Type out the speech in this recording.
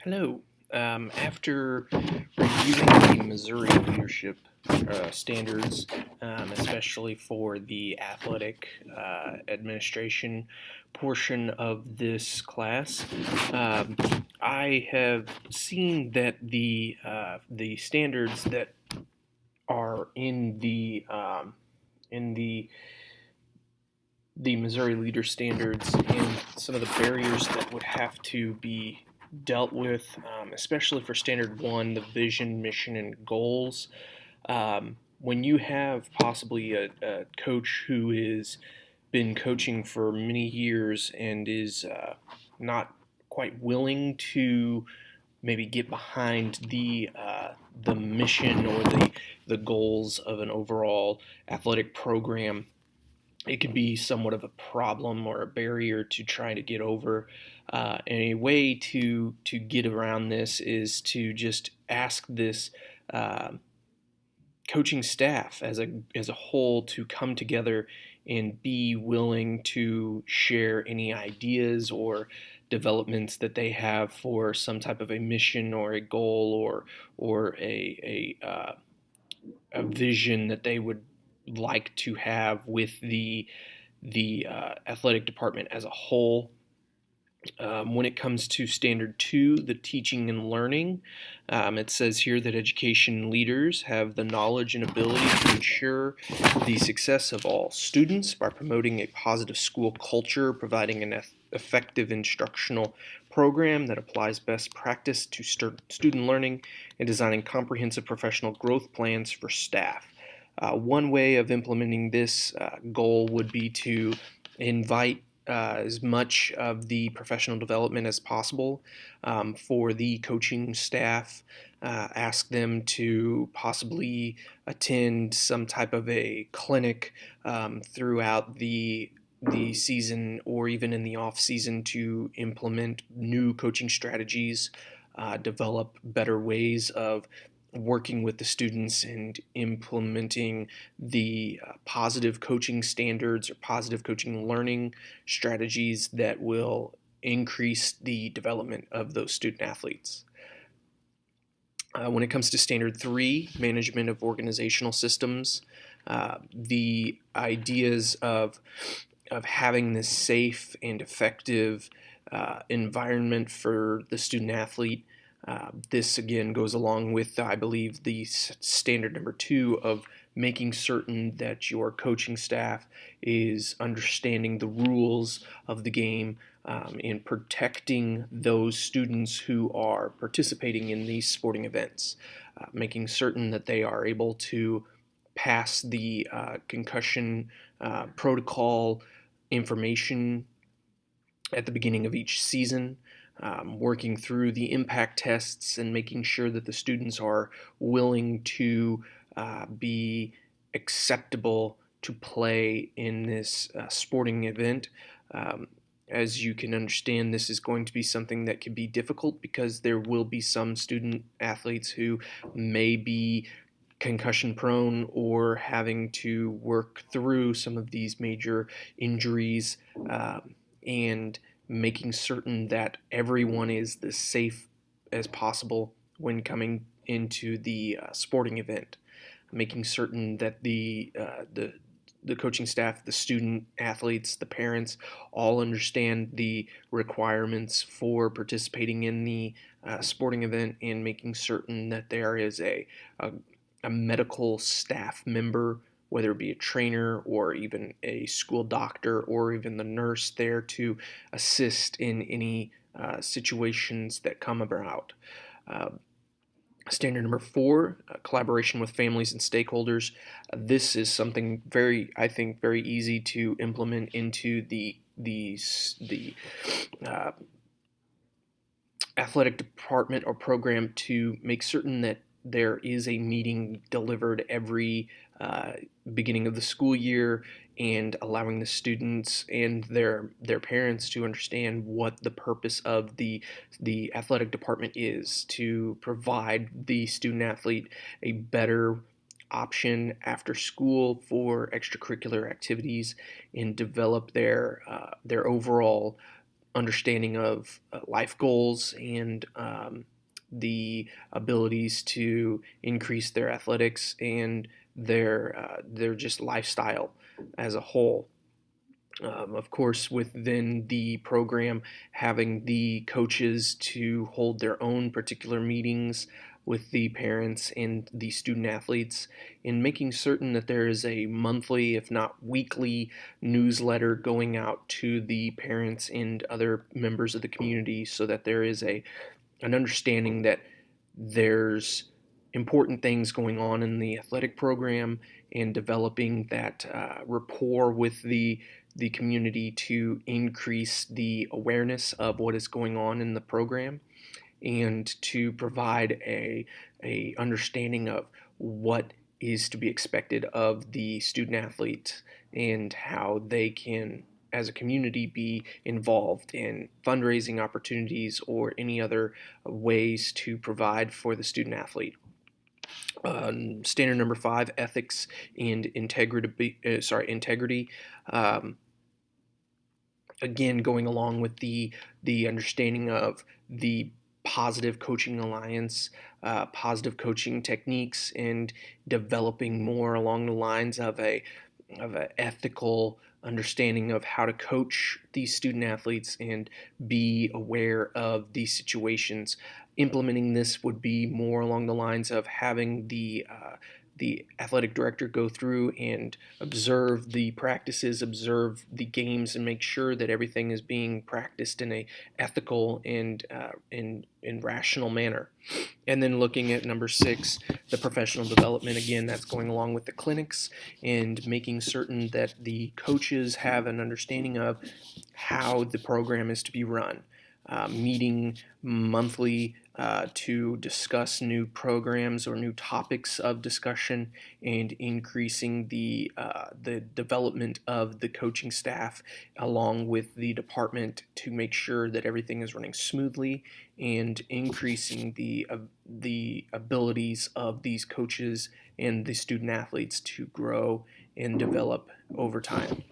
Hello. After reviewing the Missouri leadership standards, especially for the athletic administration portion of this class, um, I have seen that the standards that are in the Missouri Leader Standards and some of the barriers that would have to be dealt with, especially for Standard 1, the vision, mission, and goals. When you have possibly a coach who has been coaching for many years and is not quite willing to maybe get behind the mission or the goals of an overall athletic program, it can be somewhat of a problem or a barrier to try to get over. And a way to get around this is to just ask this uh, coaching staff as a whole to come together and be willing to share any ideas or developments that they have for some type of a mission or a goal or a vision that they would like to have with the athletic department as a whole. When it comes to Standard 2, the teaching and learning, it says here that education leaders have the knowledge and ability to ensure the success of all students by promoting a positive school culture, providing an effective instructional program that applies best practice to student learning, and designing comprehensive professional growth plans for staff. One way of implementing this goal would be to invite as much of the professional development as possible for the coaching staff. Ask them to possibly attend some type of a clinic throughout the season or even in the off season to implement new coaching strategies, develop better ways of working with the students and implementing the positive coaching standards or positive coaching learning strategies that will increase the development of those student athletes. When it comes to Standard 3, management of organizational systems, the ideas of having this safe and effective environment for the student athlete. This again goes along with, I believe, the standard number 2 of making certain that your coaching staff is understanding the rules of the game and protecting those students who are participating in these sporting events, making certain that they are able to pass the concussion protocol information at the beginning of each season, working through the impact tests and making sure that the students are willing to be acceptable to play in this sporting event. As you can understand, this is going to be something that can be difficult because there will be some student athletes who may be concussion prone or having to work through some of these major injuries, and making certain that everyone is as safe as possible when coming into the sporting event, making certain that the coaching staff, the student athletes, the parents all understand the requirements for participating in the sporting event, and making certain that there is a medical staff member, whether it be a trainer or even a school doctor or even the nurse, there to assist in any situations that come about. Uh, Standard number 4, collaboration with families and stakeholders. This is something I think, very easy to implement into the uh, athletic department or program to make certain that there is a meeting delivered every uh, beginning of the school year, and allowing the students and their parents to understand what the purpose of the athletic department is, to provide the student athlete a better option after school for extracurricular activities and develop their overall understanding of life goals and the abilities to increase their athletics and their just lifestyle as a whole. Of course, within the program, having the coaches to hold their own particular meetings with the parents and the student athletes, and making certain that there is a monthly, if not weekly, newsletter going out to the parents and other members of the community, so that there is an understanding that there's important things going on in the athletic program, and developing that rapport with the community to increase the awareness of what is going on in the program, and to provide a understanding of what is to be expected of the student athletes, and how they can, as a community, be involved in fundraising opportunities or any other ways to provide for the student athlete. Standard number 5, ethics and integrity. Um, Again, going along with the understanding of the positive coaching alliance, positive coaching techniques, and developing more along the lines of a ethical understanding of how to coach these student athletes and be aware of these situations. Implementing this would be more along the lines of having the athletic director go through and observe the practices, observe the games, and make sure that everything is being practiced in a ethical and in rational manner. And then looking at number 6, the professional development. Again, that's going along with the clinics and making certain that the coaches have an understanding of how the program is to be run. Meeting monthly to discuss new programs or new topics of discussion, and increasing the development of the coaching staff along with the department to make sure that everything is running smoothly, and increasing the abilities of these coaches and the student athletes to grow and develop over time.